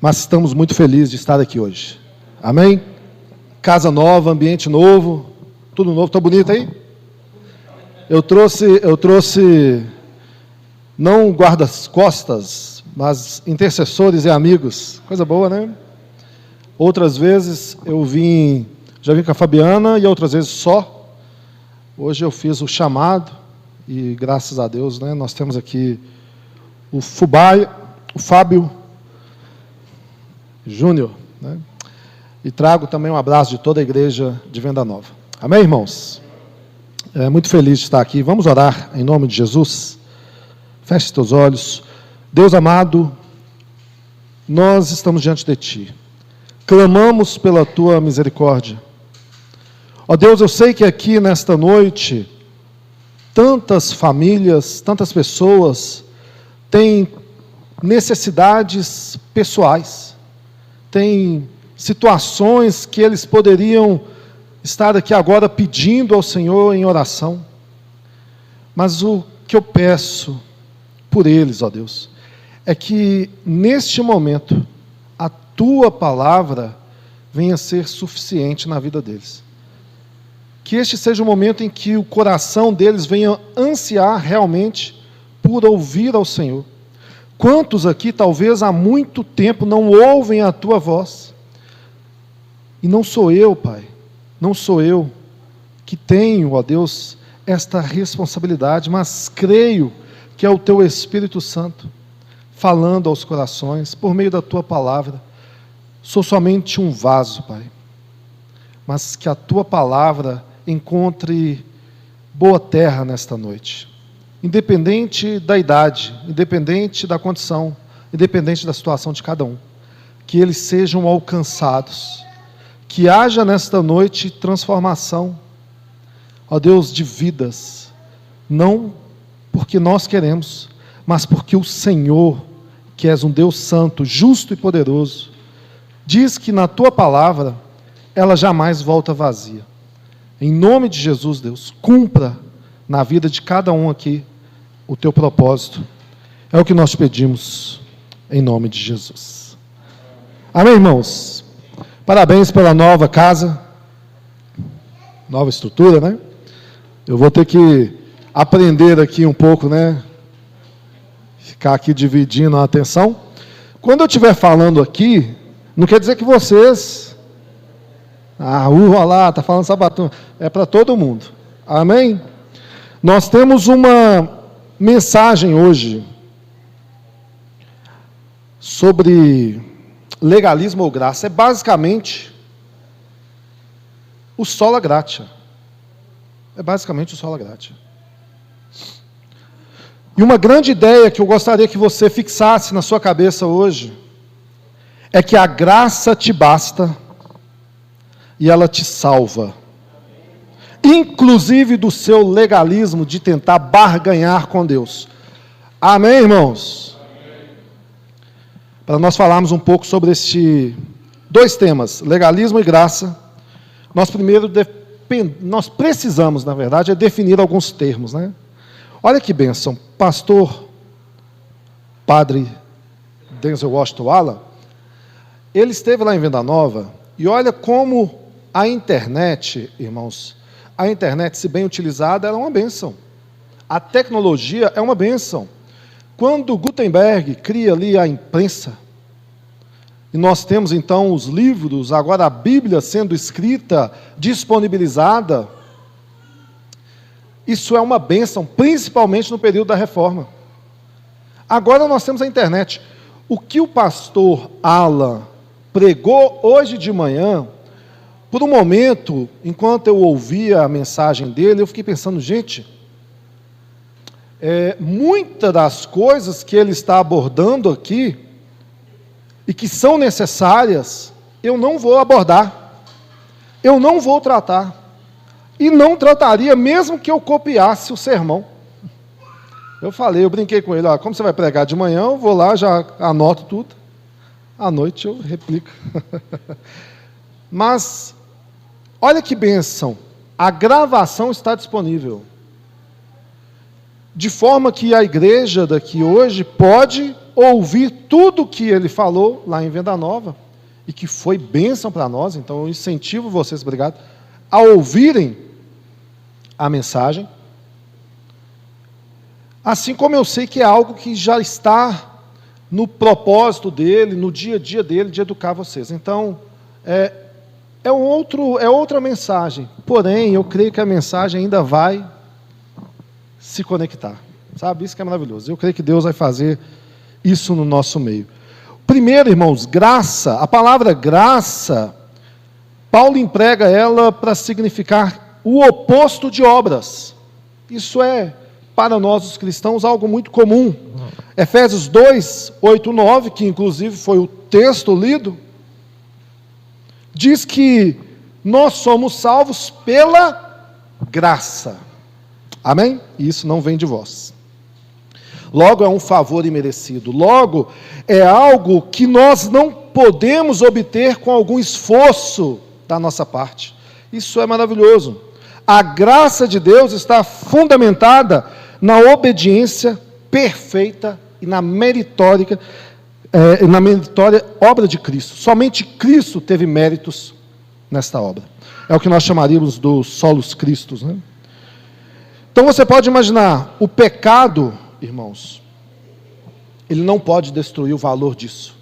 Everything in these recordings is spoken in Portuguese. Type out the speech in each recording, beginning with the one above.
mas estamos muito felizes de estar aqui hoje. Amém? Casa nova, ambiente novo, tudo novo. Está bonito aí? Eu trouxe não guardas-costas, mas intercessores e amigos. Coisa boa, né? Outras vezes já vim com a Fabiana e outras vezes só. Hoje eu fiz o chamado e graças a Deus, né, nós temos aqui o Fábio Júnior, né? E trago também um abraço de toda a igreja de Venda Nova. Amém, irmãos? Muito feliz de estar aqui. Vamos orar em nome de Jesus? Feche teus olhos. Deus amado, nós estamos diante de Ti. Clamamos pela Tua misericórdia. Ó Deus, eu sei que aqui nesta noite, tantas famílias, tantas pessoas têm necessidades pessoais, têm situações que eles poderiam estar aqui agora pedindo ao Senhor em oração. Mas o que eu peço por eles, ó Deus, é que neste momento a Tua palavra venha ser suficiente na vida deles. Que este seja o momento em que o coração deles venha ansiar realmente por ouvir ao Senhor. Quantos aqui talvez há muito tempo não ouvem a Tua voz? E não sou eu, Pai, não sou eu que tenho, ó Deus, esta responsabilidade, mas creio que é o Teu Espírito Santo falando aos corações, por meio da Tua palavra. Sou somente um vaso, Pai, mas que a Tua palavra encontre boa terra nesta noite, independente da idade, independente da condição, independente da situação de cada um, que eles sejam alcançados, que haja nesta noite transformação, ó Deus, de vidas, não porque nós queremos, mas porque o Senhor, que és um Deus santo, justo e poderoso, diz que na Tua palavra, ela jamais volta vazia. Em nome de Jesus, Deus, cumpra na vida de cada um aqui o Teu propósito. É o que nós pedimos, em nome de Jesus. Amém, irmãos? Parabéns pela nova casa, nova estrutura, né? Eu vou ter que aprender aqui um pouco, né? Ficar aqui dividindo a atenção. Quando eu estiver falando aqui, não quer dizer que vocês... olha lá, está falando sabatão. É para todo mundo. Amém? Nós temos uma mensagem hoje sobre legalismo ou graça. É basicamente o sola gratia. É basicamente o sola gratia. E uma grande ideia que eu gostaria que você fixasse na sua cabeça hoje é que a graça te basta e ela te salva, inclusive do seu legalismo de tentar barganhar com Deus. Amém, irmãos? Amém. Para nós falarmos um pouco sobre dois temas, legalismo e graça, nós precisamos, na verdade, definir alguns termos, né? Olha que bênção, padre Denzel Washington Wallace, ele esteve lá em Venda Nova, e olha como a internet, irmãos, a internet, se bem utilizada, ela é uma bênção. A tecnologia é uma bênção. Quando Gutenberg cria ali a imprensa, e nós temos então os livros, agora a Bíblia sendo escrita, disponibilizada, isso é uma bênção, principalmente no período da Reforma. Agora nós temos a internet. O que o pastor Alan pregou hoje de manhã, por um momento, enquanto eu ouvia a mensagem dele, eu fiquei pensando, gente, muitas das coisas que ele está abordando aqui, e que são necessárias, eu não vou abordar, eu não vou tratar, e não trataria mesmo que eu copiasse o sermão. Eu brinquei com ele, como você vai pregar de manhã, eu vou lá, já anoto tudo, à noite eu replico. Mas, olha que bênção, a gravação está disponível, de forma que a igreja daqui hoje pode ouvir tudo que ele falou lá em Venda Nova, e que foi bênção para nós. Então eu incentivo vocês, obrigado, a ouvirem a mensagem, assim como eu sei que é algo que já está no propósito dele, no dia a dia dele, de educar vocês. Então, é outra mensagem, porém, eu creio que a mensagem ainda vai se conectar, sabe? Isso que é maravilhoso. Eu creio que Deus vai fazer isso no nosso meio. Primeiro, irmãos, graça. A palavra graça, Paulo emprega ela para significar o oposto de obras. Isso é, para nós os cristãos, algo muito comum. Efésios 2, 8, 9, que inclusive foi o texto lido, diz que nós somos salvos pela graça. Amém? E isso não vem de vós. Logo é um favor imerecido. Logo é algo que nós não podemos obter com algum esforço da nossa parte. Isso é maravilhoso. A graça de Deus está fundamentada na obediência perfeita e na meritória obra de Cristo. Somente Cristo teve méritos nesta obra. É o que nós chamaríamos do solus Christus, né? Então você pode imaginar, o pecado, irmãos, ele não pode destruir o valor disso.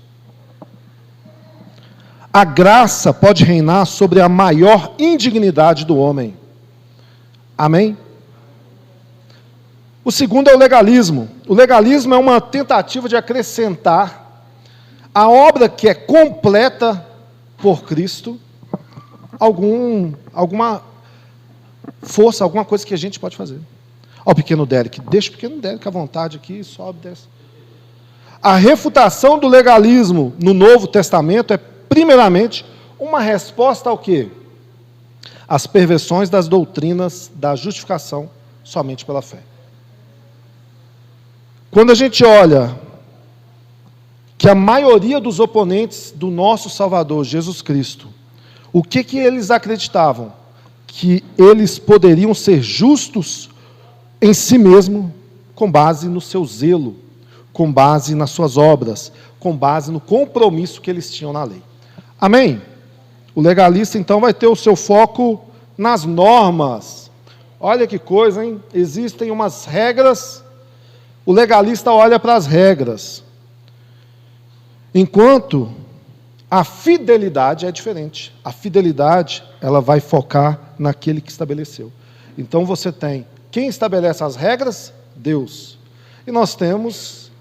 A graça pode reinar sobre a maior indignidade do homem. Amém? O segundo é o legalismo. O legalismo é uma tentativa de acrescentar à obra que é completa por Cristo alguma força, alguma coisa que a gente pode fazer. Ó, o pequeno Derek, deixa o pequeno Derek à vontade aqui, sobe, desce. A refutação do legalismo no Novo Testamento é, primeiramente, uma resposta ao quê? Às perversões das doutrinas da justificação somente pela fé. Quando a gente olha que a maioria dos oponentes do nosso Salvador, Jesus Cristo, o que eles acreditavam? Que eles poderiam ser justos em si mesmo, com base no seu zelo, com base nas suas obras, com base no compromisso que eles tinham na lei. Amém? O legalista, então, vai ter o seu foco nas normas. Olha que coisa, hein? Existem umas regras, o legalista olha para as regras. Enquanto a fidelidade é diferente. A fidelidade, ela vai focar naquele que estabeleceu. Então você tem, quem estabelece as regras? Deus. E nós temos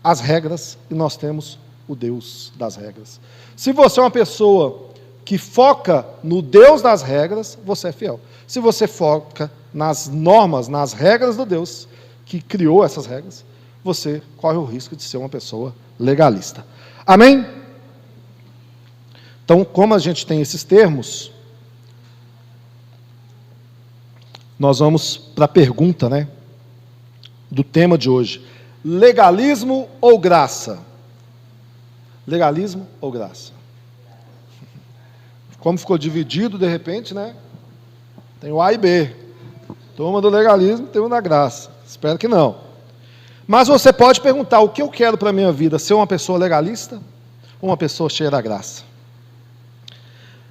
as regras, e nós temos o Deus das regras. Se você é uma pessoa que foca no Deus das regras, você é fiel. Se você foca nas normas, nas regras do Deus, que criou essas regras, você corre o risco de ser uma pessoa legalista. Amém? Então, como a gente tem esses termos, nós vamos para a pergunta, né, do tema de hoje. Legalismo ou graça? Legalismo ou graça? Como ficou dividido, de repente, né? Tem o A e B. Turma do legalismo, tem o da graça. Espero que não. Mas você pode perguntar, o que eu quero para a minha vida? Ser uma pessoa legalista ou uma pessoa cheia da graça?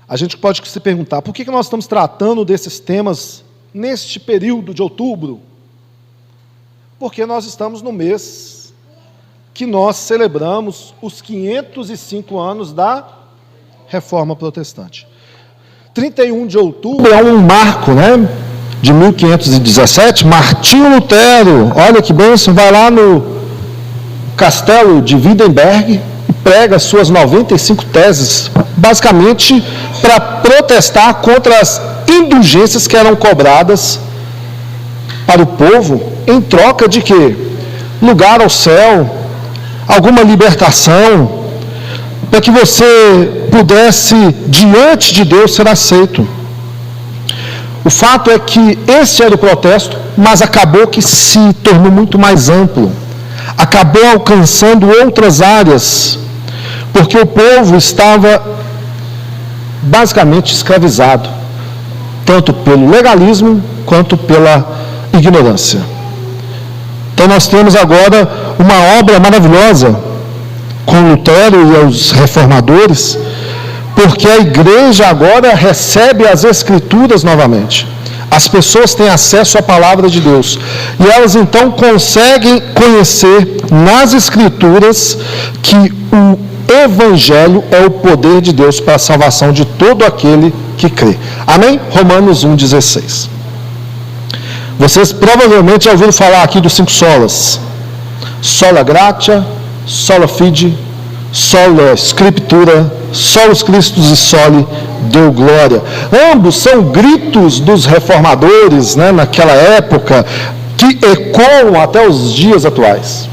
A gente pode se perguntar, por que nós estamos tratando desses temas neste período de outubro? Porque nós estamos no mês que nós celebramos os 505 anos da Reforma Protestante. 31 de outubro é um marco, né? De 1517, Martinho Lutero, olha que bênção, vai lá no castelo de Wittenberg e prega suas 95 teses, basicamente para protestar contra as indulgências que eram cobradas para o povo, em troca de quê? Lugar ao céu, alguma libertação, para que você pudesse, diante de Deus, ser aceito. O fato é que esse era o protesto, mas acabou que se tornou muito mais amplo. Acabou alcançando outras áreas, porque o povo estava basicamente escravizado, tanto pelo legalismo quanto pela ignorância. Então nós temos agora uma obra maravilhosa com Lutero e os reformadores, porque a igreja agora recebe as Escrituras novamente. As pessoas têm acesso à palavra de Deus. E elas então conseguem conhecer nas Escrituras que o Evangelho é o poder de Deus para a salvação de todo aquele que crê. Amém? Romanos 1,16. Vocês provavelmente já ouviram falar aqui dos 5 solas. Sola gratia, sola fide, sola scriptura, solus Christus e soli Deo glória. Ambos são gritos dos reformadores, né, naquela época, que ecoam até os dias atuais.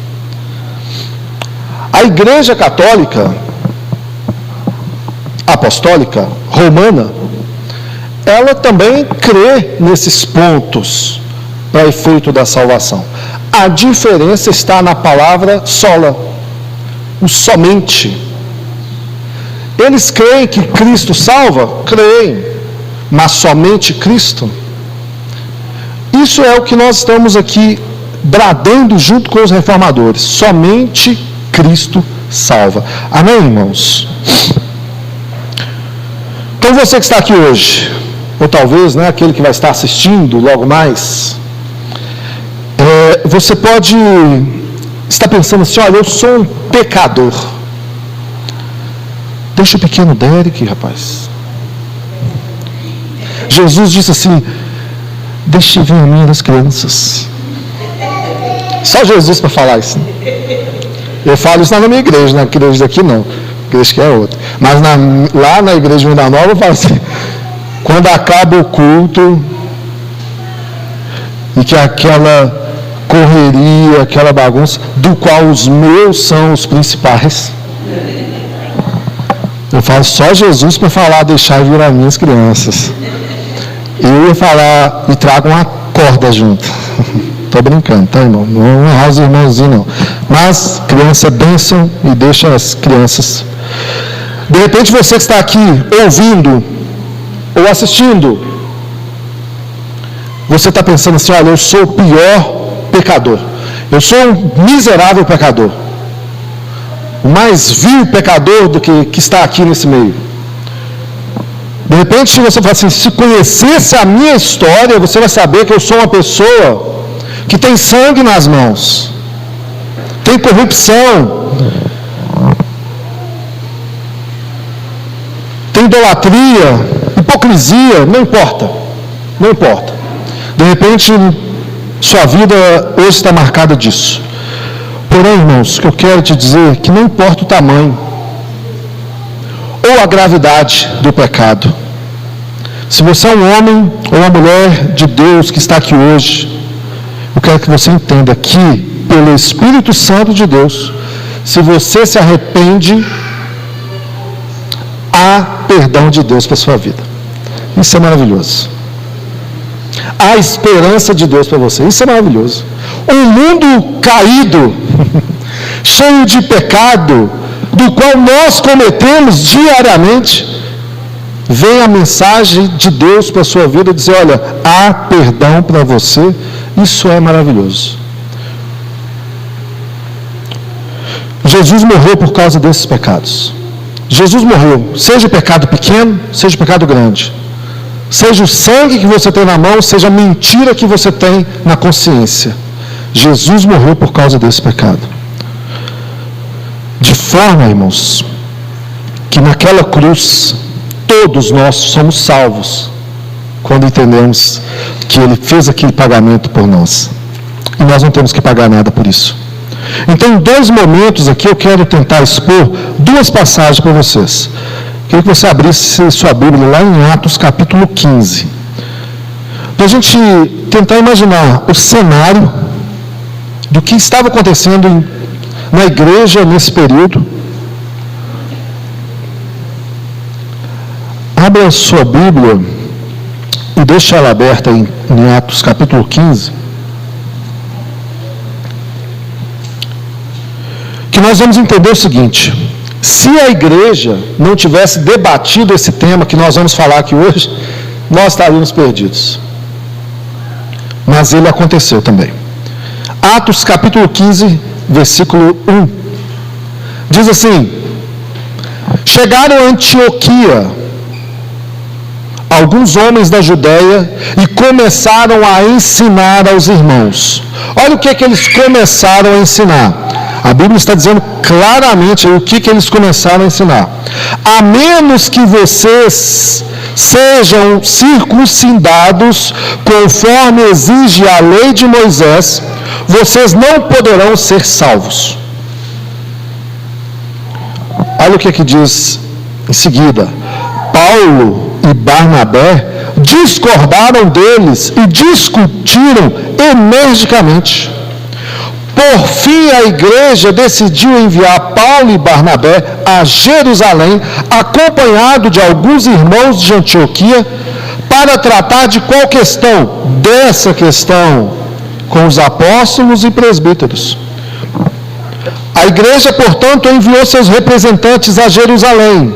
A Igreja Católica Apostólica Romana, ela também crê nesses pontos para efeito da salvação. A diferença está na palavra sola, o somente. Eles creem que Cristo salva? Creem, mas somente Cristo? Isso é o que nós estamos aqui bradando junto com os reformadores. Somente Cristo salva. Amém, irmãos? Então você que está aqui hoje, ou talvez, né, aquele que vai estar assistindo logo mais, você pode estar pensando assim: olha, eu sou um pecador. Deixa o pequeno Derek, rapaz. Jesus disse assim: deixe vir a mim das crianças. Só Jesus para falar isso, né? Eu falo isso na minha igreja, na igreja daqui não, a igreja que é outra. Mas lá na igreja Vida Nova eu falo assim: quando acaba o culto e que aquela correria, aquela bagunça, do qual os meus são os principais, eu falo só Jesus para falar, deixar vir as minhas crianças. Eu ia falar e trago uma corda junto. Estou brincando, tá, irmão? Não é honrar os irmãozinhos, não. Mas criança é bênção e deixa as crianças. De repente você que está aqui ouvindo ou assistindo, você está pensando assim: olha, eu sou o pior pecador. Eu sou um miserável pecador. O mais vil pecador do que está aqui nesse meio. De repente você fala assim: se conhecesse a minha história, você vai saber que eu sou uma pessoa que tem sangue nas mãos, tem corrupção, tem idolatria, hipocrisia, não importa, não importa. De repente sua vida hoje está marcada disso. Porém, irmãos, o que eu quero te dizer é que não importa o tamanho ou a gravidade do pecado. Se você é um homem ou uma mulher de Deus que está aqui hoje, eu quero que você entenda que, pelo Espírito Santo de Deus, se você se arrepende, há perdão de Deus para a sua vida. Isso é maravilhoso. Há esperança de Deus para você. Isso é maravilhoso. Um mundo caído, cheio de pecado, do qual nós cometemos diariamente, vem a mensagem de Deus para a sua vida dizer: olha, há perdão para você. Isso é maravilhoso. Jesus morreu por causa desses pecados. Jesus morreu, seja pecado pequeno, seja pecado grande. Seja o sangue que você tem na mão, seja a mentira que você tem na consciência. Jesus morreu por causa desse pecado. De forma, irmãos, que naquela cruz, todos nós somos salvos, quando entendemos que Ele fez aquele pagamento por nós. E nós não temos que pagar nada por isso. Então, em 2 momentos aqui, eu quero tentar expor 2 passagens para vocês. Queria que você abrisse sua Bíblia lá em Atos capítulo 15. Para a gente tentar imaginar o cenário do que estava acontecendo na igreja nesse período. Abra a sua Bíblia e deixa ela aberta em Atos capítulo 15. Que nós vamos entender o seguinte: se a igreja não tivesse debatido esse tema que nós vamos falar aqui hoje, nós estaríamos perdidos. Mas ele aconteceu também. Atos capítulo 15, versículo 1. Diz assim: chegaram a Antioquia alguns homens da Judéia e começaram a ensinar aos irmãos. Olha o que é que eles começaram a ensinar. A Bíblia está dizendo claramente o que eles começaram a ensinar. A menos que vocês sejam circuncidados conforme exige a lei de Moisés, vocês não poderão ser salvos. Olha o que é que diz em seguida. Paulo e Barnabé discordaram deles e discutiram energicamente. Por fim, a igreja decidiu enviar Paulo e Barnabé a Jerusalém, acompanhado de alguns irmãos de Antioquia, para tratar de qual questão? Dessa questão, com os apóstolos e presbíteros. A igreja, portanto, enviou seus representantes a Jerusalém.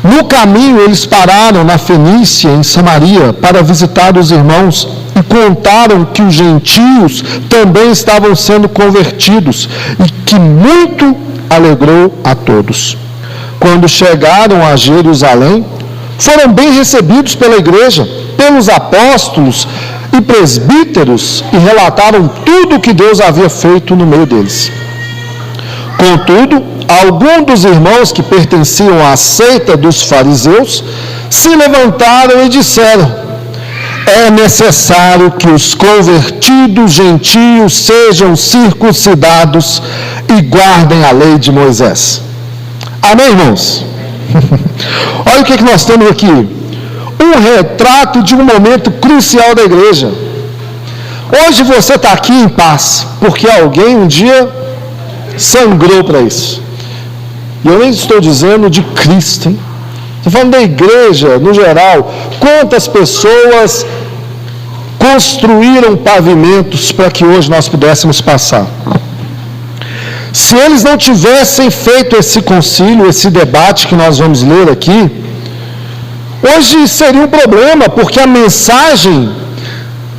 No caminho, eles pararam na Fenícia, em Samaria, para visitar os irmãos e contaram que os gentios também estavam sendo convertidos e que muito alegrou a todos. Quando chegaram a Jerusalém, foram bem recebidos pela igreja, pelos apóstolos e presbíteros e relataram tudo o que Deus havia feito no meio deles. Contudo, alguns dos irmãos que pertenciam à seita dos fariseus se levantaram e disseram: é necessário que os convertidos gentios sejam circuncidados e guardem a lei de Moisés. Amém, irmãos? Olha o que nós temos aqui. Um retrato de um momento crucial da igreja. Hoje você está aqui em paz, porque alguém um dia sangrou para isso. E eu nem estou dizendo de Cristo, hein? Estou falando da igreja, no geral. Quantas pessoas construíram pavimentos para que hoje nós pudéssemos passar? Se eles não tivessem feito esse concílio, esse debate que nós vamos ler aqui, hoje seria um problema, porque a mensagem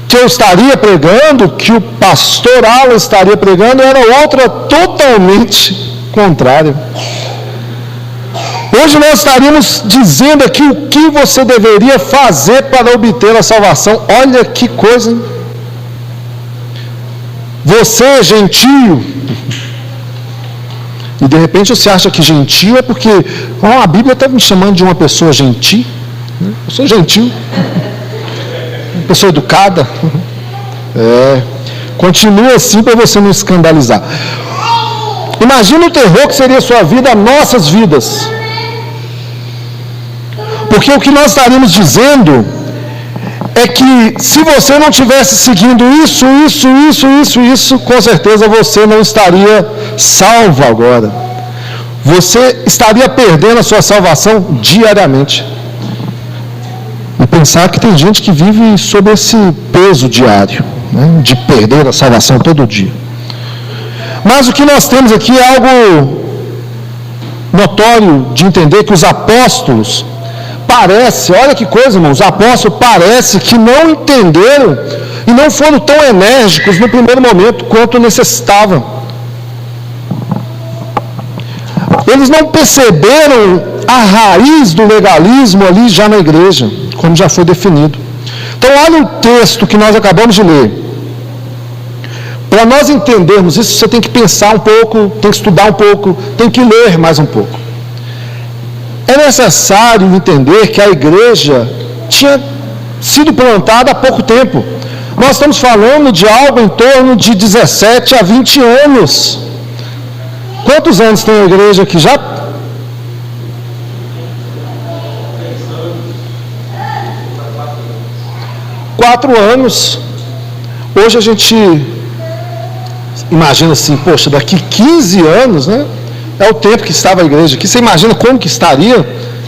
que eu estaria pregando, que o pastor Alan estaria pregando, era outra totalmente contrária. Hoje nós estaríamos dizendo aqui o que você deveria fazer para obter a salvação. Olha que coisa, hein? Você é gentio. E de repente você acha que gentio é porque a Bíblia está me chamando de uma pessoa gentil. Eu sou gentil. Uma pessoa educada. Continua assim para você não escandalizar. Imagina o terror que seria a sua vida, nossas vidas. Porque o que nós estaríamos dizendo é que se você não tivesse seguindo isso, com certeza você não estaria salvo agora. Você estaria perdendo a sua salvação diariamente. E pensar que tem gente que vive sob esse peso diário, né, de perder a salvação todo dia. Mas o que nós temos aqui é algo notório de entender, que os apóstolos olha que coisa, irmãos, os apóstolos parece que não entenderam e não foram tão enérgicos no primeiro momento quanto necessitavam. Eles não perceberam a raiz do legalismo ali já na igreja, como já foi definido. Então olha o texto que nós acabamos de ler. Para nós entendermos isso, você tem que pensar um pouco, tem que estudar um pouco, tem que ler mais um pouco. É necessário entender que a igreja tinha sido plantada há pouco tempo. Nós estamos falando de algo em torno de 17 a 20 anos. Quantos anos tem a igreja aqui já? 4 anos. Hoje a gente imagina assim, poxa, daqui 15 anos, né? É o tempo que estava a igreja aqui. Você imagina como que estaria,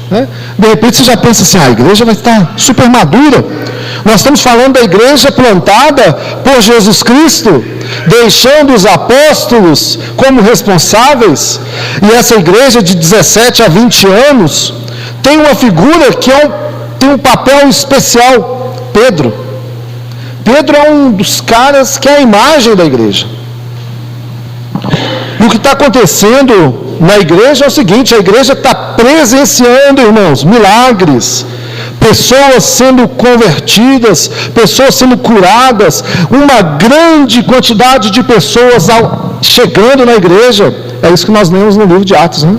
né? De repente você já pensa assim, a igreja vai estar super madura. Nós estamos falando da igreja plantada por Jesus Cristo, deixando os apóstolos como responsáveis. E essa igreja de 17 a 20 anos tem uma figura que tem um papel especial: Pedro. Pedro é um dos caras que é a imagem da igreja. E o que está acontecendo na igreja é o seguinte: a igreja está presenciando, irmãos, milagres, pessoas sendo convertidas, pessoas sendo curadas, uma grande quantidade de pessoas chegando na igreja. É isso que nós lemos no livro de Atos, né?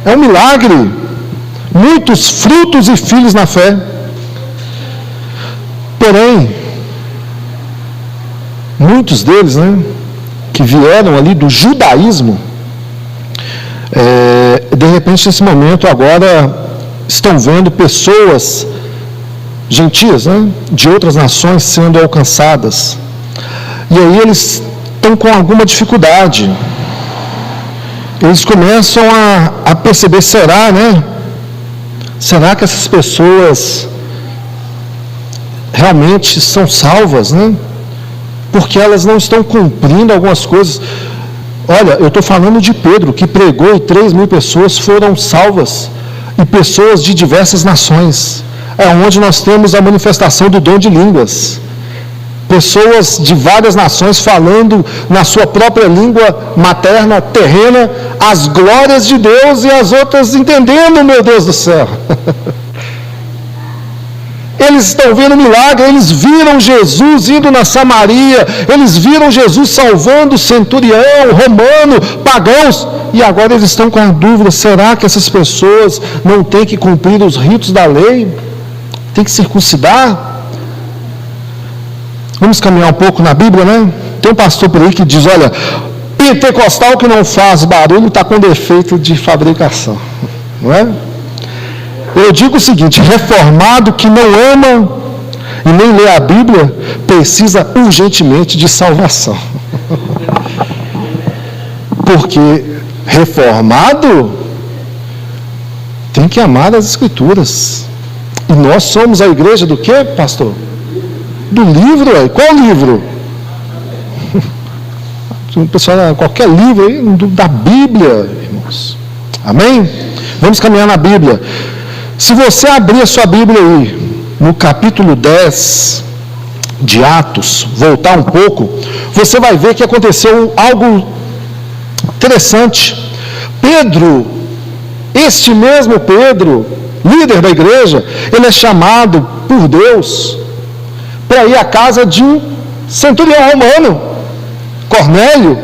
É um milagre. Muitos frutos e filhos na fé. Porém, muitos deles, né, que vieram ali do judaísmo, de repente, nesse momento, agora estão vendo pessoas gentias, né, de outras nações sendo alcançadas. E aí eles estão com alguma dificuldade. Eles começam a perceber, será que essas pessoas realmente são salvas, né? Porque elas não estão cumprindo algumas coisas. Olha, eu estou falando de Pedro, que pregou e 3.000 pessoas foram salvas, e pessoas de diversas nações. É onde nós temos a manifestação do dom de línguas. Pessoas de várias nações falando na sua própria língua materna, terrena, as glórias de Deus, e as outras entendendo, meu Deus do céu. Eles estão vendo milagre, eles viram Jesus indo na Samaria, eles viram Jesus salvando o centurião, romano, pagãos, e agora eles estão com a dúvida: será que essas pessoas não têm que cumprir os ritos da lei? Tem que circuncidar? Vamos caminhar um pouco na Bíblia, né? Tem um pastor por aí que diz: olha, pentecostal que não faz barulho está com defeito de fabricação, não é? Eu digo o seguinte: reformado que não ama e nem lê a Bíblia precisa urgentemente de salvação. Porque reformado tem que amar as Escrituras. E nós somos a igreja do quê, pastor? Do livro, aí. Qual livro? Pessoal, qualquer livro aí, da Bíblia, irmãos. Amém? Vamos caminhar na Bíblia. Se você abrir a sua Bíblia aí, no capítulo 10 de Atos, voltar um pouco, você vai ver que aconteceu algo interessante. Pedro, este mesmo Pedro, líder da igreja, ele é chamado por Deus para ir à casa de um centurião romano, Cornélio.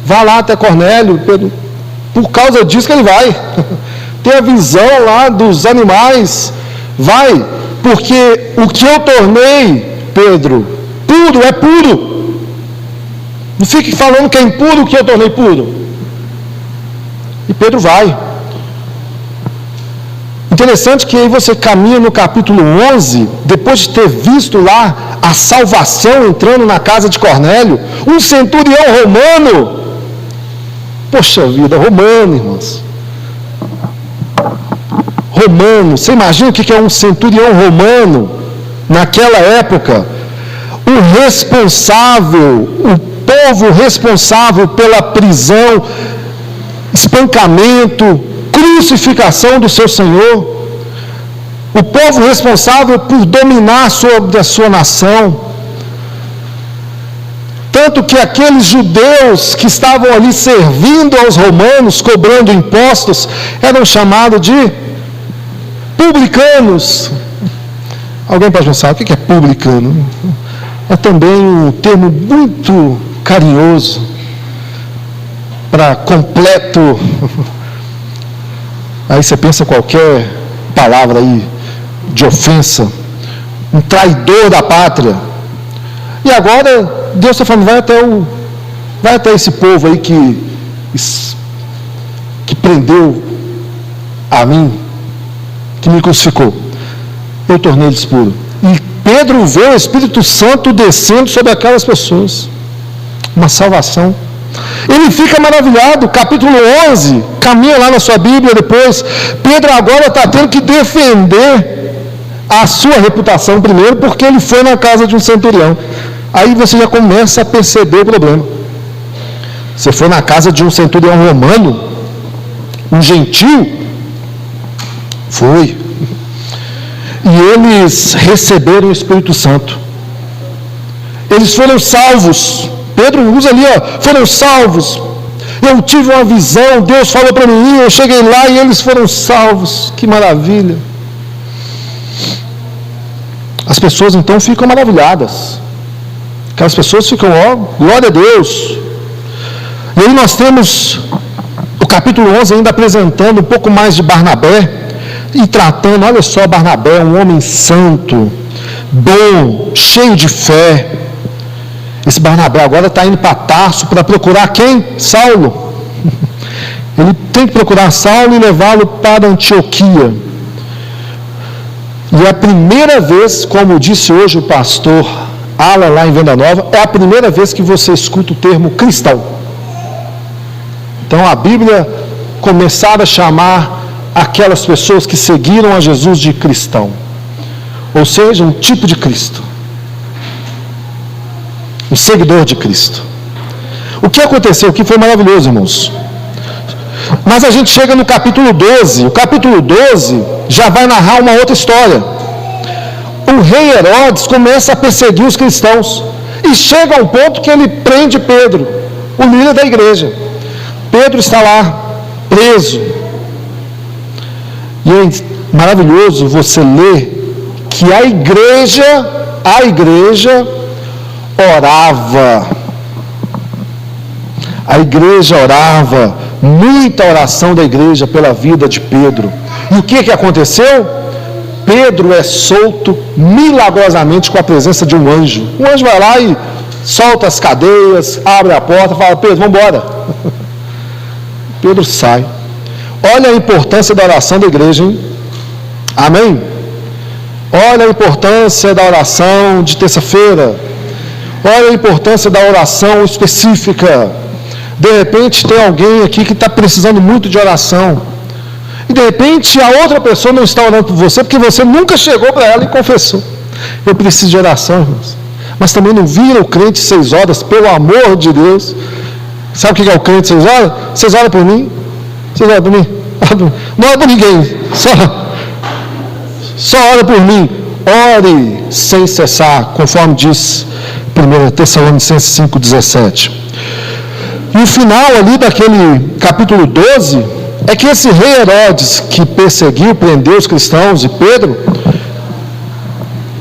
Vá lá até Cornélio, Pedro, por causa disso que ele vai. Tem a visão lá dos animais, vai, porque o que eu tornei, Pedro, puro é puro. Não fique falando que é impuro o que eu tornei puro. E Pedro vai. Interessante que aí você caminha no capítulo 11, depois de ter visto lá a salvação entrando na casa de Cornélio, um centurião romano. Poxa vida, romano, irmãos. Romano, você imagina o que é um centurião romano naquela época? O responsável, o povo responsável pela prisão, espancamento, crucificação do seu Senhor, o povo responsável por dominar sobre a sua nação. Tanto que aqueles judeus que estavam ali servindo aos romanos, cobrando impostos, eram chamados de publicanos. Alguém pode pensar, o que é publicano? É também um termo muito carinhoso para completo. Aí você pensa qualquer palavra aí de ofensa, um traidor da pátria. E agora Deus está falando: vai até esse povo aí que prendeu a mim, que me crucificou. Eu tornei eles puros. E Pedro vê o Espírito Santo descendo sobre aquelas pessoas. Uma salvação. Ele fica maravilhado. Capítulo 11, caminha lá na sua Bíblia depois. Pedro agora está tendo que defender a sua reputação primeiro, porque ele foi na casa de um centurião. Aí você já começa a perceber o problema. Você foi na casa de um centurião romano, um gentil? Foi. E eles receberam o Espírito Santo. Eles foram salvos. Pedro usa ali, foram salvos. Eu tive uma visão, Deus falou para mim, eu cheguei lá e eles foram salvos. Que maravilha! As pessoas então ficam maravilhadas. Aquelas pessoas ficam, ó, glória a Deus. E aí nós temos o capítulo 11 ainda apresentando um pouco mais de Barnabé e tratando, olha só, Barnabé, um homem santo, bom, cheio de fé. Esse Barnabé agora está indo para Tarso para procurar quem? Saulo. Ele tem que procurar Saulo e levá-lo para Antioquia. E é a primeira vez, como disse hoje o pastor Alan lá em Venda Nova, é a primeira vez que você escuta o termo cristão. Então a Bíblia começava a chamar aquelas pessoas que seguiram a Jesus de cristão. Ou seja, um tipo de Cristo. Um seguidor de Cristo. O que aconteceu aqui foi maravilhoso, irmãos. Mas a gente chega no capítulo 12. O capítulo 12 já vai narrar uma outra história. O rei Herodes começa a perseguir os cristãos. E chega a um ponto que ele prende Pedro, o líder da igreja. Pedro está lá, preso. E é maravilhoso você ler que a igreja orava. A igreja orava, muita oração da igreja pela vida de Pedro. E o que aconteceu? Pedro é solto milagrosamente com a presença de um anjo. O anjo vai lá e solta as cadeias, abre a porta, fala: Pedro, vamos embora. Pedro sai. Olha a importância da oração da igreja, hein? Amém? Olha a importância da oração de terça-feira. Olha a importância da oração específica. De repente tem alguém aqui que está precisando muito de oração. E de repente a outra pessoa não está orando por você, porque você nunca chegou para ela e confessou: eu preciso de oração, irmãos. Mas também não vira o crente 6 horas, pelo amor de Deus. Sabe o que é o crente 6 horas? Vocês oram por mim? Vocês oram por mim? Não ora por ninguém. Só ora por mim. Ore sem cessar, conforme diz 1 Tessalonicenses 5,17. E o final ali daquele capítulo 12 é que esse rei Herodes, que perseguiu, prendeu os cristãos e Pedro,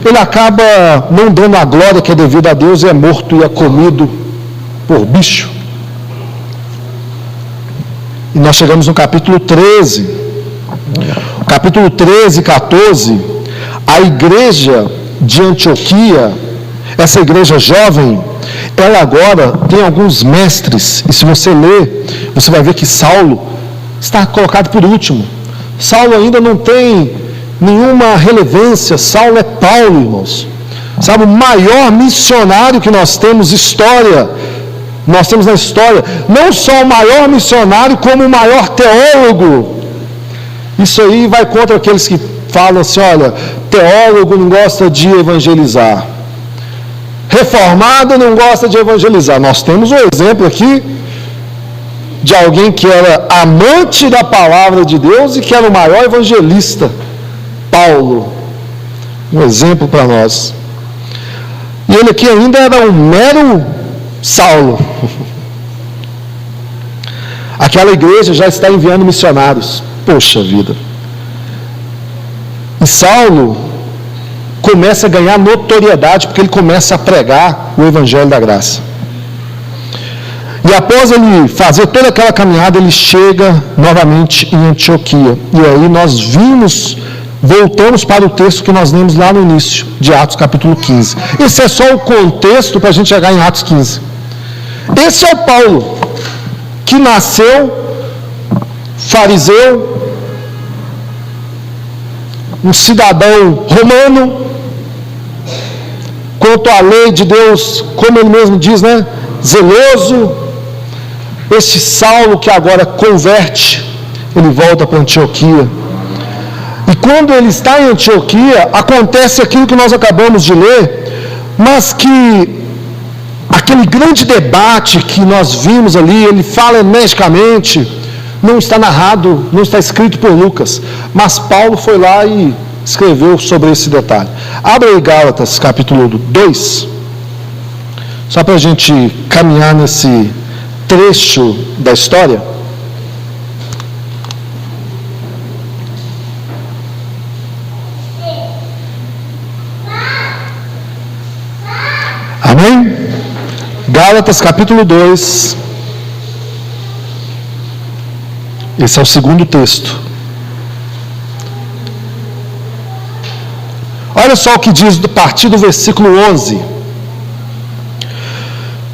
ele acaba não dando a glória que é devida a Deus e é morto e é comido por bicho. E nós chegamos no capítulo 13. Capítulo 13 e 14, a igreja de Antioquia, essa igreja jovem, ela agora tem alguns mestres. E se você ler, você vai ver que Saulo está colocado por último. Saulo ainda não tem nenhuma relevância. Saulo é Paulo, irmãos. Sabe, o maior missionário que nós temos na história, não só o maior missionário, como o maior teólogo. Isso aí vai contra aqueles que falam assim: olha, teólogo não gosta de evangelizar, reformado não gosta de evangelizar. Nós temos um exemplo aqui de alguém que era amante da palavra de Deus e que era o maior evangelista, Paulo. Um exemplo para nós. E ele aqui ainda era um mero Saulo. Aquela igreja já está enviando missionários. Poxa vida. E Saulo começa a ganhar notoriedade porque ele começa a pregar o evangelho da graça. E após ele fazer toda aquela caminhada, ele chega novamente em Antioquia. E aí nós voltamos para o texto que nós lemos lá no início, de Atos capítulo 15. Esse é só o contexto para a gente chegar em Atos 15. Esse é o Paulo, que nasceu fariseu, um cidadão romano, quanto à lei de Deus, como ele mesmo diz, né? Zeloso. Este Saulo que agora converte, ele volta para Antioquia. E quando ele está em Antioquia, acontece aquilo que nós acabamos de ler, mas que aquele grande debate que nós vimos ali, ele fala energicamente, não está narrado, não está escrito por Lucas, mas Paulo foi lá e escreveu sobre esse detalhe. Abra aí Gálatas capítulo 2, só para a gente caminhar trecho da história? Amém? Gálatas capítulo 2. Esse é o segundo texto. Olha só o que diz a partir do versículo 11.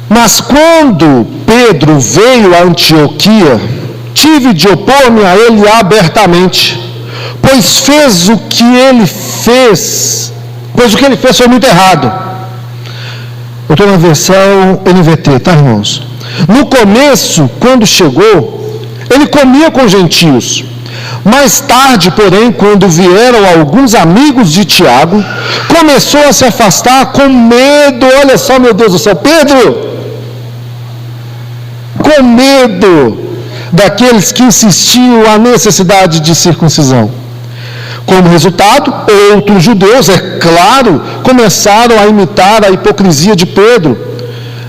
Mas quando Pedro veio a Antioquia, tive de opor-me a ele abertamente, pois o que ele fez foi muito errado. Eu estou na versão NVT, tá, irmãos? No começo, quando chegou, ele comia com gentios. Mais tarde, porém, quando vieram alguns amigos de Tiago, começou a se afastar com medo. Olha só, meu Deus do céu, Pedro! Com medo daqueles que insistiam à necessidade de circuncisão. Como resultado, outros judeus, é claro, começaram a imitar a hipocrisia de Pedro.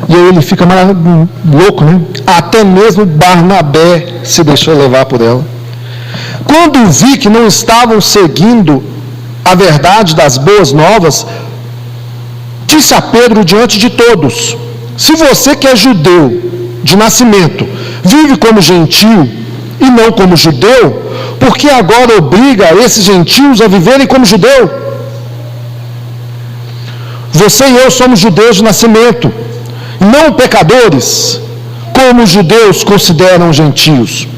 E aí ele fica mais louco, né? Até mesmo Barnabé se deixou levar por ela. Quando vi que não estavam seguindo a verdade das boas novas, disse a Pedro diante de todos: se você que é judeu de nascimento, vive como gentio e não como judeu, por que agora obriga esses gentios a viverem como judeu? Você e eu somos judeus de nascimento, não pecadores, como os judeus consideram gentios.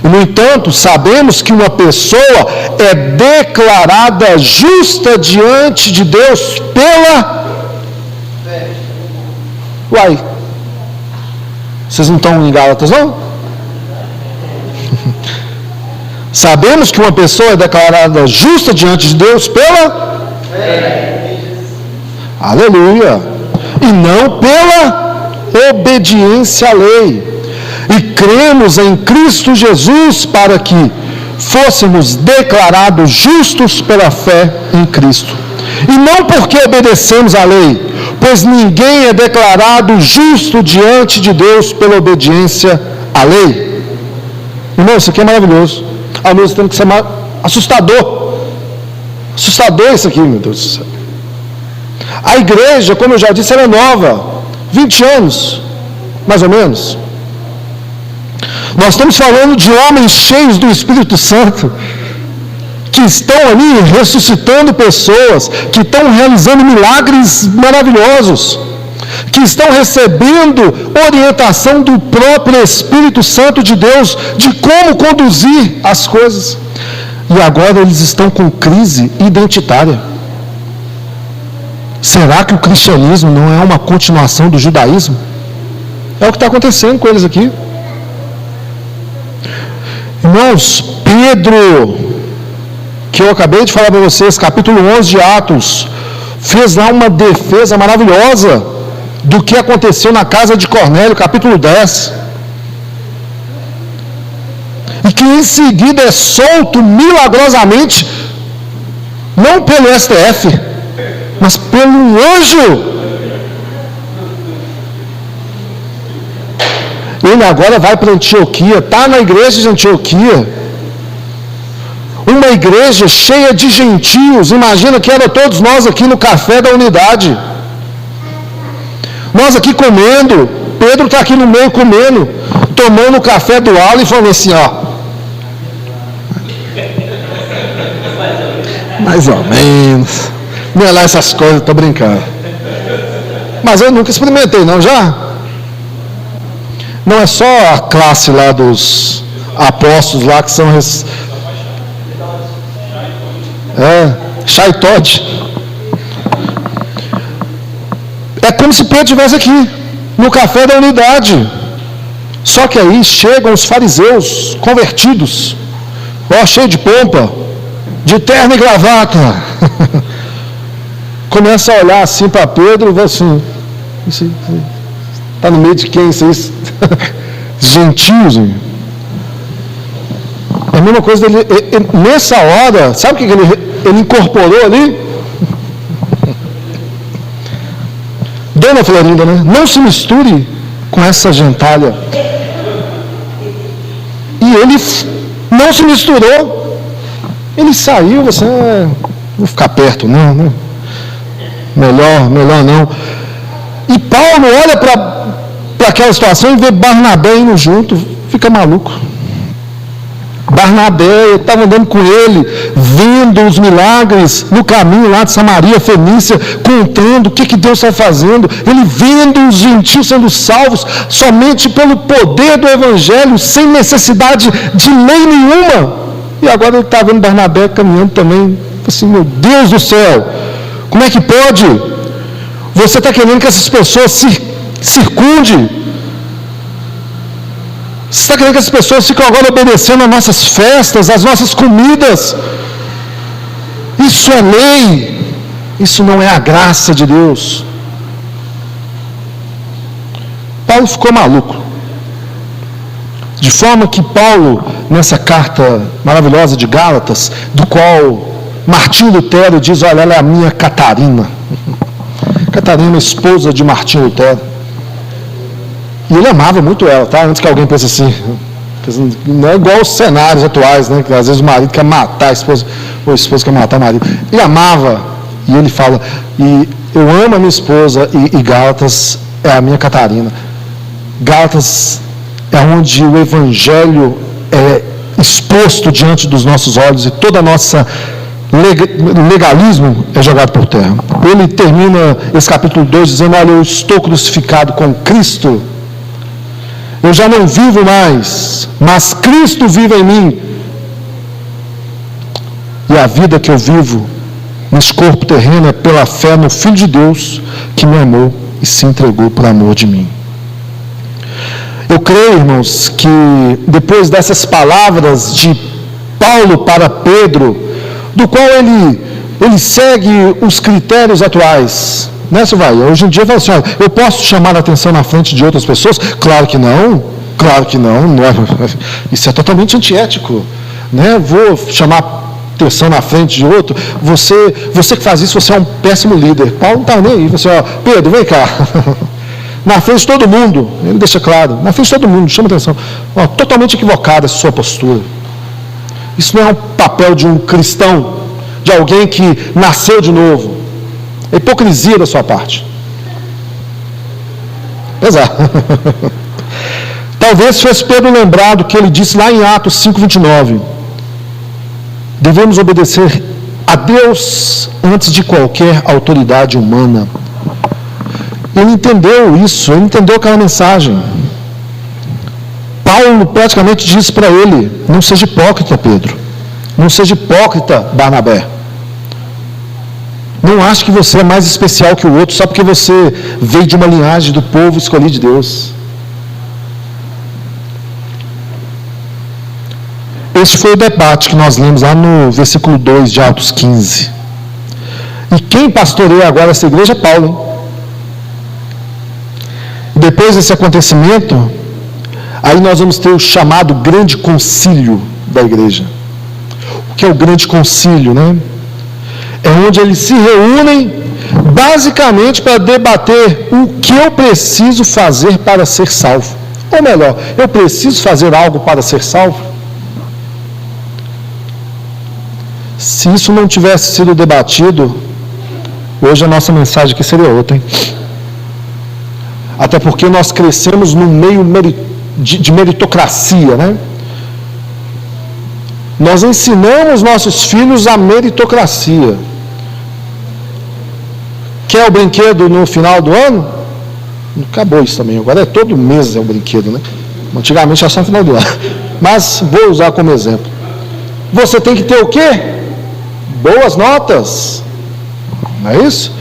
E, no entanto, sabemos que uma pessoa é declarada justa diante de Deus pela fé. Uai, vocês não estão em Gálatas, não? Sabemos que uma pessoa é declarada justa diante de Deus pela fé. Aleluia. E não pela obediência à lei. E cremos em Cristo Jesus para que fôssemos declarados justos pela fé em Cristo. E não porque obedecemos à lei, pois ninguém é declarado justo diante de Deus pela obediência à lei. Irmão, isso aqui é maravilhoso. Ao mesmo tempo que isso é assustador. Assustador isso aqui, meu Deus do céu. A igreja, como eu já disse, ela é nova. 20 anos, mais ou menos. Nós estamos falando de homens cheios do Espírito Santo, que estão ali ressuscitando pessoas, que estão realizando milagres maravilhosos, que estão recebendo orientação do próprio Espírito Santo de Deus, de como conduzir as coisas. E agora eles estão com crise identitária. Será que o cristianismo não é uma continuação do judaísmo? É o que está acontecendo com eles aqui. Irmãos, Pedro, que eu acabei de falar para vocês, capítulo 11 de Atos, fez lá uma defesa maravilhosa do que aconteceu na casa de Cornélio, capítulo 10. E que em seguida é solto milagrosamente, não pelo STF, mas pelo anjo. Ele agora vai para Antioquia, está na igreja de Antioquia, uma igreja cheia de gentios. Imagina que era todos nós aqui no café da unidade, nós aqui comendo, Pedro está aqui no meio comendo, tomando o café do Alan e falando assim, ó, mais ou menos, não é lá essas coisas, estou brincando, mas eu nunca experimentei, não, já? Não é só a classe lá dos apóstolos lá que são chá e Todd. É como se Pedro estivesse aqui no café da unidade. Só que aí chegam os fariseus convertidos, cheio de pompa, de terno e gravata. Começa a olhar assim para Pedro e vai assim, está no meio de quem vocês? Gentios. É a mesma coisa dele. Nessa hora, sabe o que ele incorporou ali? Dona Florinda, né? Não se misture com essa gentalha. ele não se misturou. Ele saiu, você não vou ficar perto, não, né? Melhor não. E Paulo olha para aquela situação e vê Barnabé indo junto, fica maluco. Barnabé estava andando com ele, vendo os milagres no caminho lá de Samaria, Fenícia, contando o que Deus está fazendo, ele vendo os gentios sendo salvos somente pelo poder do Evangelho, sem necessidade de lei nenhuma. E agora ele está vendo Barnabé caminhando também, assim, meu Deus do céu, como é que pode? Você está querendo que essas pessoas se circundem? Você está querendo que as pessoas fiquem agora obedecendo às nossas festas, às nossas comidas? Isso é lei. Isso não é a graça de Deus. Paulo ficou maluco. De forma que Paulo, nessa carta maravilhosa de Gálatas, do qual Martinho Lutero diz, olha, ela é a minha Catarina. Catarina, esposa de Martinho Lutero. E ele amava muito ela, tá? Antes que alguém pense assim, não é igual os cenários atuais, né? Que às vezes o marido quer matar a esposa, ou a esposa quer matar o marido. Ele amava, e ele fala, e eu amo a minha esposa, e Gálatas é a minha Catarina. Gálatas é onde o Evangelho é exposto diante dos nossos olhos, e toda a nossa legalismo é jogado por terra. Ele termina esse capítulo 2 dizendo, olha, eu estou crucificado com Cristo. Eu já não vivo mais, mas Cristo vive em mim. E a vida que eu vivo nesse corpo terreno é pela fé no Filho de Deus que me amou e se entregou por amor de mim. Eu creio, irmãos, que depois dessas palavras de Paulo para Pedro, do qual ele segue os critérios atuais, né, Silvaia? Hoje em dia fala assim, olha, eu posso chamar a atenção na frente de outras pessoas? Claro que não, não é, isso é totalmente antiético, né? Vou chamar atenção na frente de outro, você que faz isso, você é um péssimo líder. Paulo não está nem aí, você, ó, Pedro, vem cá, na frente de todo mundo, ele deixa claro, na frente de todo mundo, chama atenção, ó, totalmente equivocada essa sua postura. Isso não é um papel de um cristão, de alguém que nasceu de novo. É hipocrisia da sua parte. Pesado. Talvez fosse Pedro lembrado que ele disse lá em Atos 5:29. Devemos obedecer a Deus antes de qualquer autoridade humana. Ele entendeu isso, ele entendeu aquela mensagem. Paulo praticamente disse para ele, não seja hipócrita, Pedro. Não seja hipócrita, Barnabé. Não ache que você é mais especial que o outro só porque você veio de uma linhagem do povo escolhido de Deus. Esse foi o debate que nós lemos lá no versículo 2 de Atos 15. E quem pastoreia agora essa igreja é Paulo, hein? Depois desse acontecimento, aí nós vamos ter o chamado grande concílio da igreja. O que é o grande concílio, né? É onde eles se reúnem basicamente para debater o que eu preciso fazer para ser salvo. Ou melhor, eu preciso fazer algo para ser salvo? Se isso não tivesse sido debatido, hoje a nossa mensagem aqui seria outra, hein? Até porque nós crescemos num meio de meritocracia, né? Nós ensinamos nossos filhos a meritocracia. Quer o brinquedo no final do ano? Acabou isso também. Agora é todo mês é o brinquedo, né? Antigamente era só no final do ano. Mas vou usar como exemplo. Você tem que ter o quê? Boas notas. Não é isso?